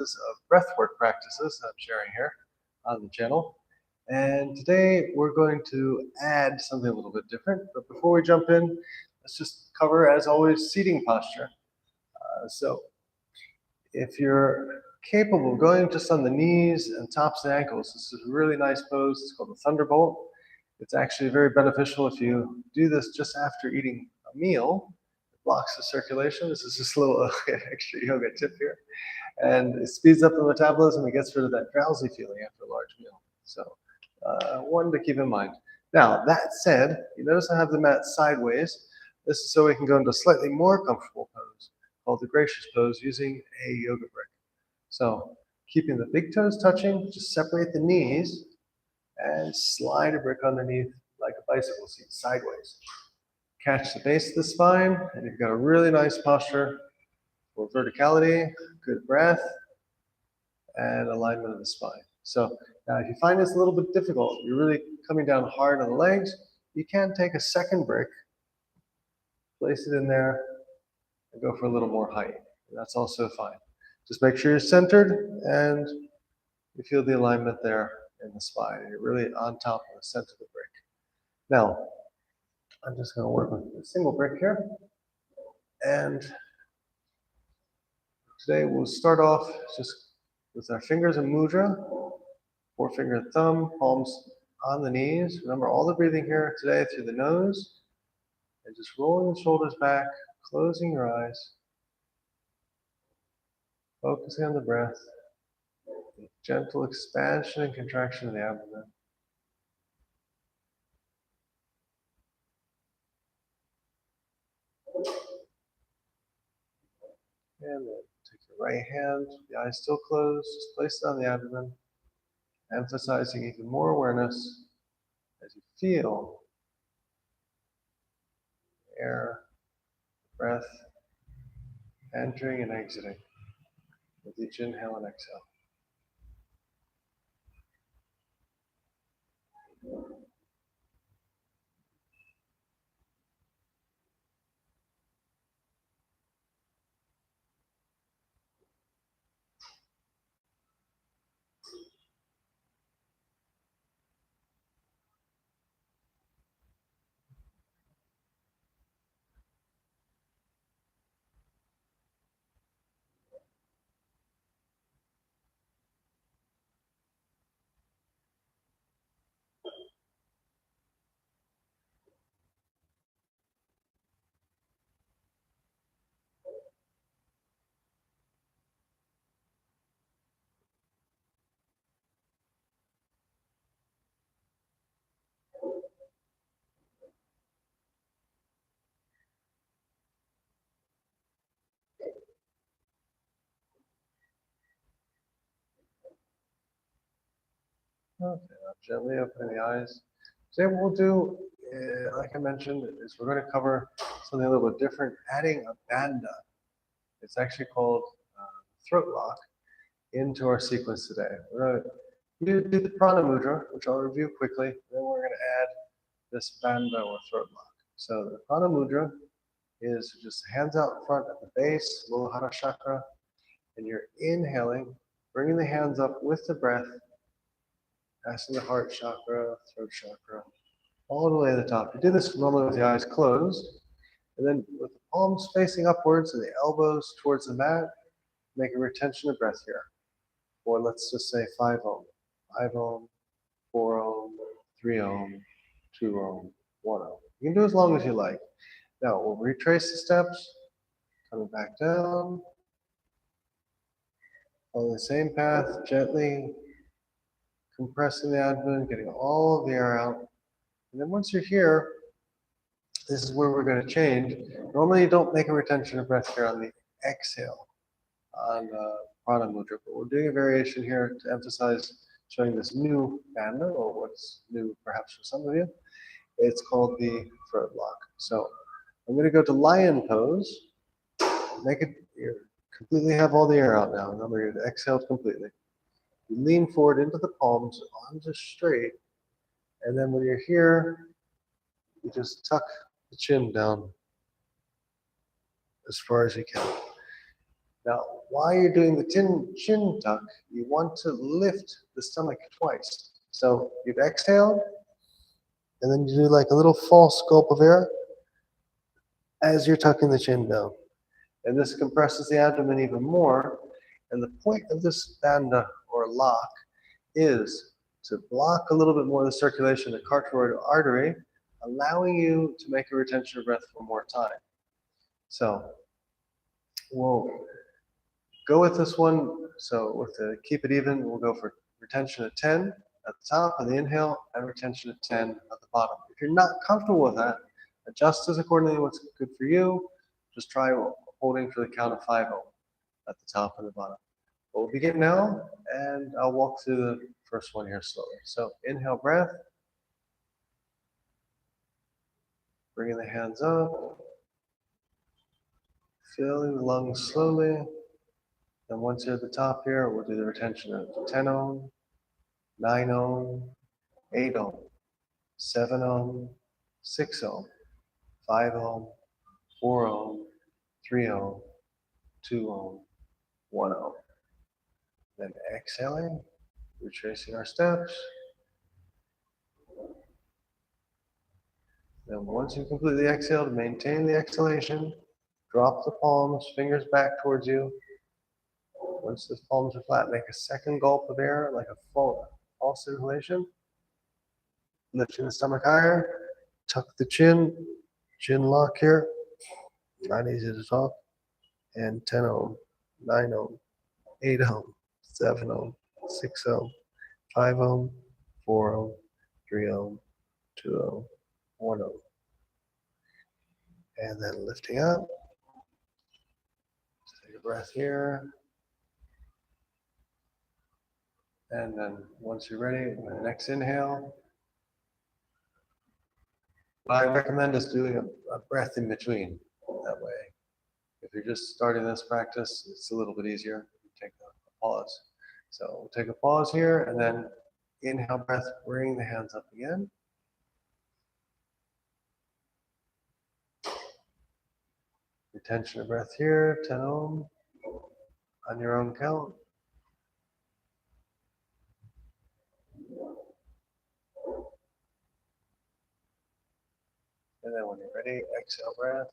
of breathwork practices I'm sharing here on the channel. And today we're going to add something a little bit different. But before we jump in, let's just cover, as always, seating posture. So if you're capable of going just on the knees and tops and ankles, this is a really nice pose. It's called the Thunderbolt. It's actually very beneficial if you do this just after eating a meal. It blocks the circulation. This is just a little extra yoga tip here. And it speeds up the metabolism and gets rid of that drowsy feeling after a large meal. So one to keep in mind. Now, that said, you notice I have the mat sideways. This is so we can go into a slightly more comfortable pose called the gracious pose using a yoga brick. So keeping the big toes touching, just separate the knees and slide a brick underneath like a bicycle seat sideways. Catch the base of the spine, and you've got a really nice posture for verticality, good breath, and alignment of the spine. So now if you find this a little bit difficult, you're really coming down hard on the legs, you can take a second brick, place it in there, and go for a little more height. That's also fine. Just make sure you're centered and you feel the alignment there in the spine. You're really on top of the center of the brick. Now, I'm just going to work with a single brick here. And today we'll start off just with our fingers in mudra, forefinger and thumb, palms on the knees. Remember all the breathing here today through the nose. And just rolling the shoulders back, closing your eyes, focusing on the breath, gentle expansion and contraction of the abdomen. And then take your right hand, the eyes still closed, just place it on the abdomen, emphasizing even more awareness as you feel air, breath, entering and exiting with each inhale and exhale. Okay, now gently opening the eyes. Today what we'll do, like I mentioned, is we're going to cover something a little bit different, adding a bandha. It's actually called throat lock into our sequence today. We're going to do the prana mudra, which I'll review quickly, then we're going to add this bandha or throat lock. So the prana mudra is just hands out front at the base, Muladhara chakra, and you're inhaling, bringing the hands up with the breath, passing the heart chakra, throat chakra, all the way to the top. You do this normally with the eyes closed, and then with the palms facing upwards and the elbows towards the mat, make a retention of breath here. Or let's just say 5 Om. 5 Om, 4 Om, 3 Om, 2 Om, 1 Om. You can do as long as you like. Now we'll retrace the steps, coming back down, follow the same path, gently compressing the abdomen, getting all of the air out. And then once you're here, this is where we're going to change. Normally you don't make a retention of breath here on the exhale on prana mudra, but we're doing a variation here to emphasize showing this new bandha, or what's new perhaps for some of you. It's called the throat lock. So I'm going to go to lion pose. Make it, you completely have all the air out now. Remember, you've exhaled completely. You lean forward into the palms, arms are straight, and then when you're here, you just tuck the chin down as far as you can. Now, while you're doing the chin tuck, you want to lift the stomach twice. So you exhale, and then you do like a little false gulp of air as you're tucking the chin down. And this compresses the abdomen even more. And the point of this bandha or lock is to block a little bit more of the circulation of the carotid artery, allowing you to make a retention of breath for more time. So we'll go with this one. So with the keep it even, we'll go for retention at 10 at the top of the inhale and retention at 10 at the bottom. If you're not comfortable with that, adjust as accordingly what's good for you. Just try holding for the count of 5 at the top and the bottom. But we'll begin now, and I'll walk through the first one here slowly. So inhale breath, bringing the hands up, filling the lungs slowly. Then once you're at the top here, we'll do the retention of 10 ohm, 9 ohm, 8 ohm, 7 ohm, 6 ohm, 5 ohm, 4 ohm, 3 ohm, 2 ohm, 1 ohm. Then exhaling, retracing our steps. Then once you completely exhale, to maintain the exhalation, drop the palms, fingers back towards you. Once the palms are flat, make a second gulp of air, like a false inhalation. Lifting the stomach higher, tuck the chin lock here. Not easy to talk. And 10 ohm, 9 ohm, 8 ohm, 7 ohm, 6 ohm, 5 ohm, 4 ohm, 3 ohm, 2 ohm, 1 ohm. And then lifting up. Take a breath here. And then once you're ready, with the next inhale, what I recommend is doing a breath in between. That way, if you're just starting this practice, it's a little bit easier. Take a pause. So we'll take a pause here, and then inhale breath, bring the hands up again. Retention of breath here, 10 ohm, on your own count. And then when you're ready, exhale breath.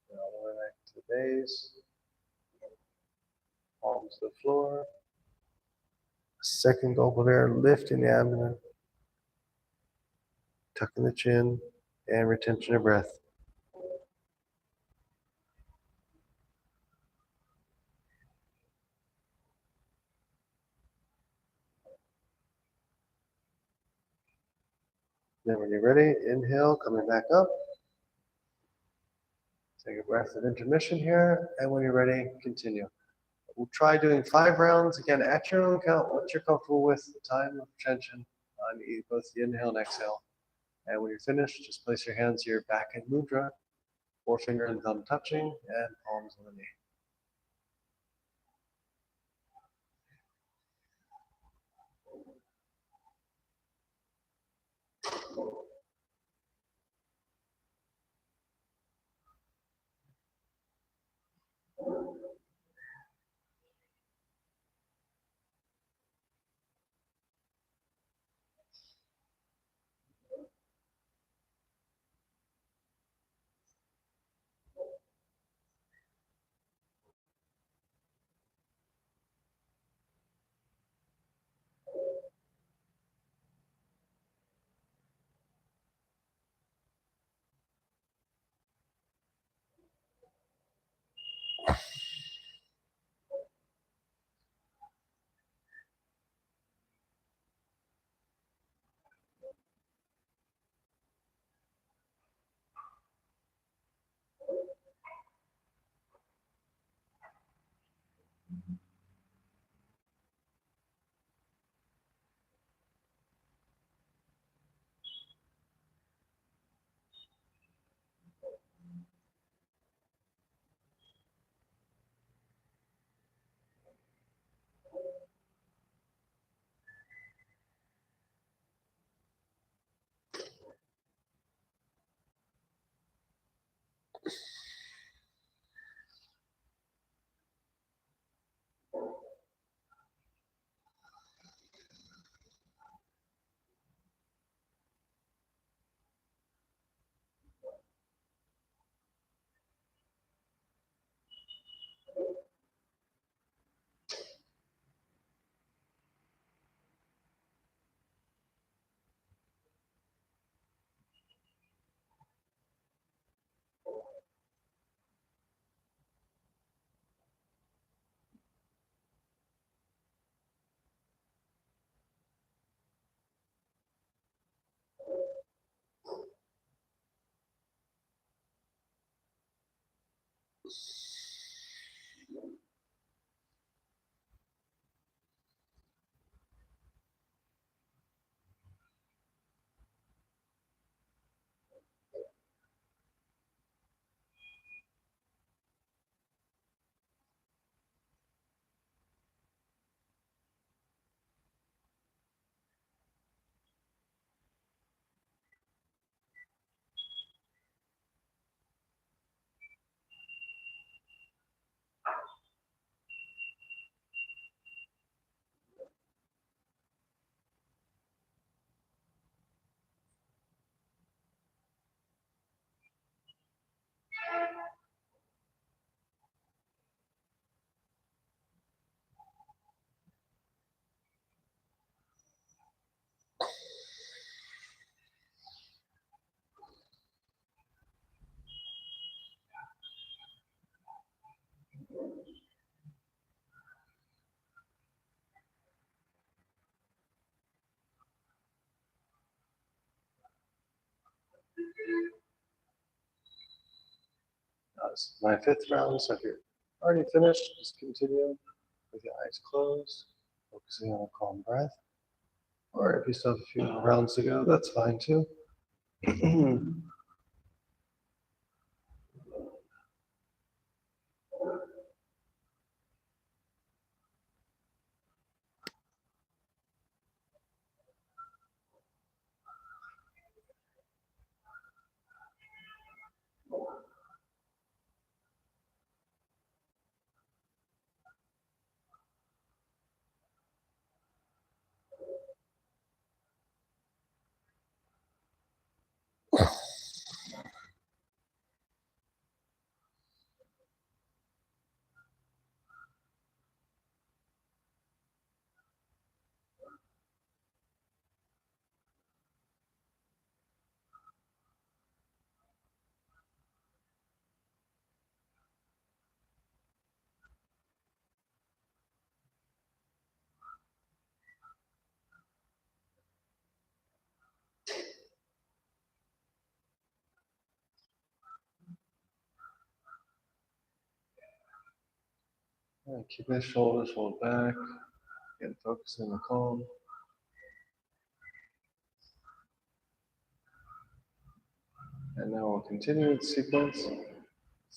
And all the way back to the base. Palms to the floor. Second gulp of air, lifting the abdomen. Tucking the chin, and retention of breath. Then when you're ready, inhale, coming back up. Take a breath of intermission here, and when you're ready, continue. We'll try doing 5 rounds, again, at your own count, what you're comfortable with, the time of retention on both the inhale and exhale. And when you're finished, just place your hands here back in mudra, forefinger and thumb touching, and palms on the knee. This is my 5th round, so if you're already finished, just continue with your eyes closed, focusing on a calm breath. Or if you still have a few more rounds to go, that's fine too. Keep my shoulders rolled back. Again, focus on the calm. And now we'll continue the sequence.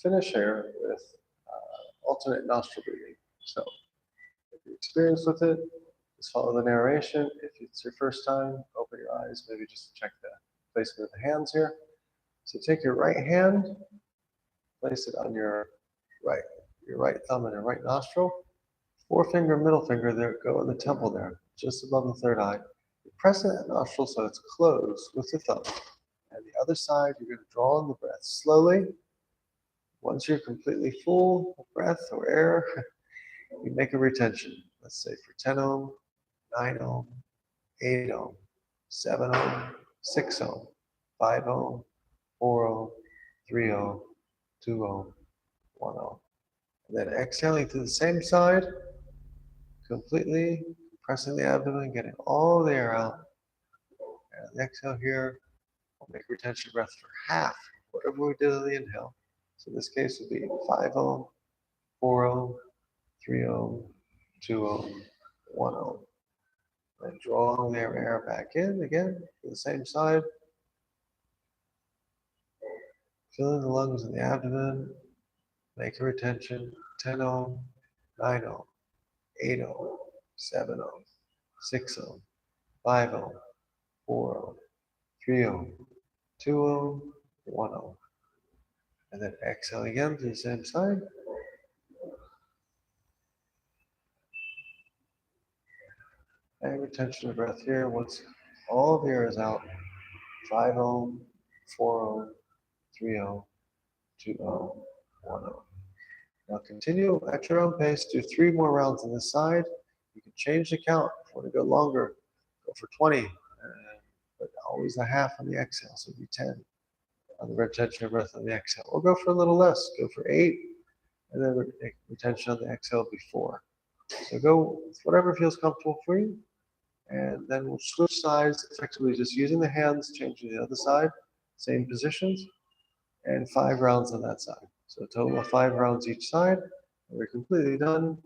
Finish here with alternate nostril breathing. So if you're experienced with it, just follow the narration. If it's your first time, open your eyes, maybe just check the placement of the hands here. So take your right hand, place it on your right thumb and your right nostril. Forefinger, middle finger there, go in the temple there, just above the third eye. You press that nostril so it's closed with the thumb. And the other side, you're going to draw in the breath slowly. Once you're completely full of breath or air, you make a retention. Let's say for 10 ohm, 9 ohm, 8 ohm, 7 ohm, 6 ohm, 5 ohm, 4 ohm, 3 ohm, 2 ohm, 1 ohm. And then exhaling to the same side, completely compressing the abdomen, getting all the air out. And the exhale here, we'll make retention breath for half, whatever we did on the inhale. So in this case would be 5 ohm, 4 ohm, 3 ohm, 2 ohm, 1 ohm. And draw the air back in again to the same side. Filling the lungs and the abdomen. Make a retention 10 ohm, 9 ohm, 8 ohm, 7 ohm, 6 ohm, 5 ohm, 4 ohm, 3 ohm, 2 ohm, 1 ohm. And then exhale again to the same side. And retention of breath here. Once all of the air is out, 5 ohm, 4 ohm, 3 ohm, 2 ohm, 1 ohm. Now continue at your own pace. Do 3 more rounds on this side. You can change the count. If you want to go longer, go for 20. But always a half on the exhale, so it'd be 10 on the retention of breath on the exhale. Or go for a little less. Go for 8, and then retention on the exhale be 4. So go with whatever feels comfortable for you. And then we'll switch sides, effectively just using the hands, changing the other side, same positions, and 5 rounds on that side. So a total of 5 rounds each side. We're completely done.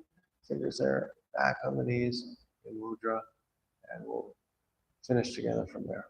Fingers there, back on the knees in mudra, and we'll finish together from there.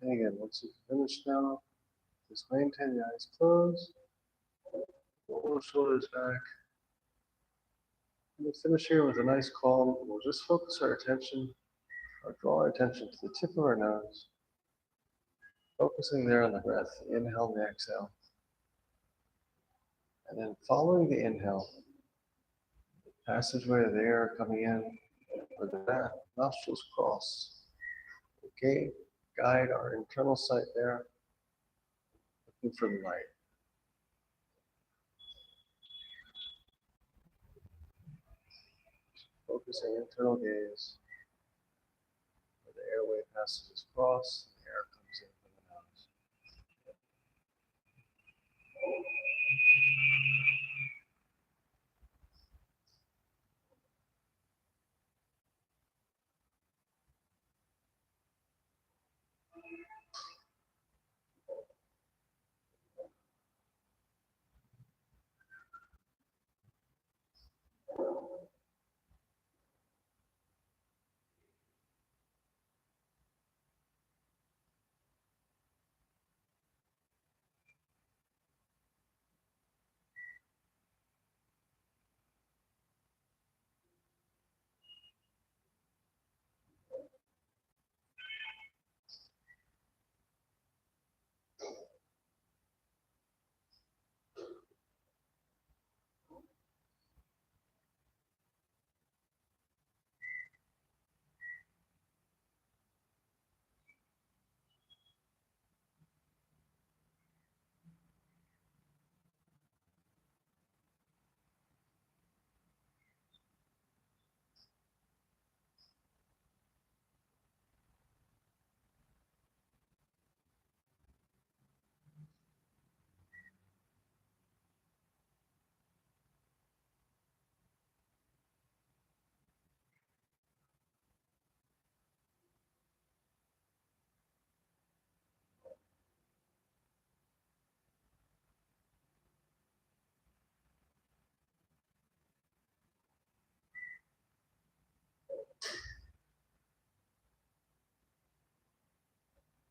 And again, once you've finished now, just maintain the eyes closed, roll the shoulders back. And we'll finish here with a nice calm. We'll just focus our attention, or draw our attention to the tip of our nose, focusing there on the breath, the inhale and the exhale. And then following the inhale, the passageway of the air coming in, or the nostrils cross. Okay, guide our internal sight there, looking for the light. Focusing internal gaze, where the airway passages across, the air comes in from the nose.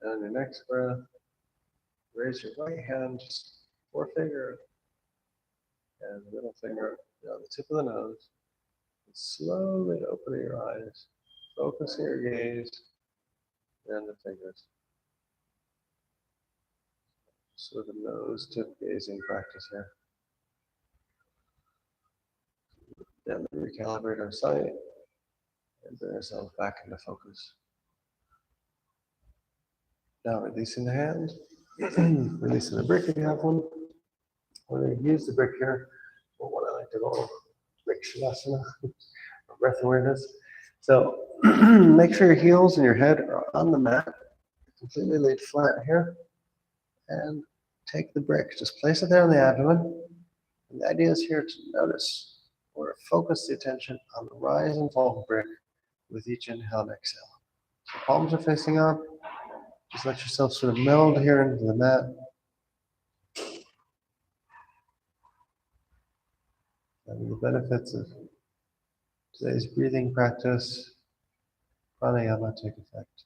And on your next breath, raise your right hand, just forefinger and middle finger on the tip of the nose. And slowly opening your eyes, focusing your gaze and the fingers. Sort of nose tip gazing practice here. Then recalibrate our sight and bring ourselves back into focus. Now releasing the hand, releasing the brick if you have one. We're going to use the brick here for what I like to call brick shavasana, or breath awareness. So make sure your heels and your head are on the mat, completely laid flat here, and take the brick. Just place it there on the abdomen. And the idea is here to notice or focus the attention on the rise and fall of the brick with each inhale and exhale. So palms are facing up. Just let yourself sort of meld here into the mat. And the benefits of today's breathing practice, pranayama, take effect.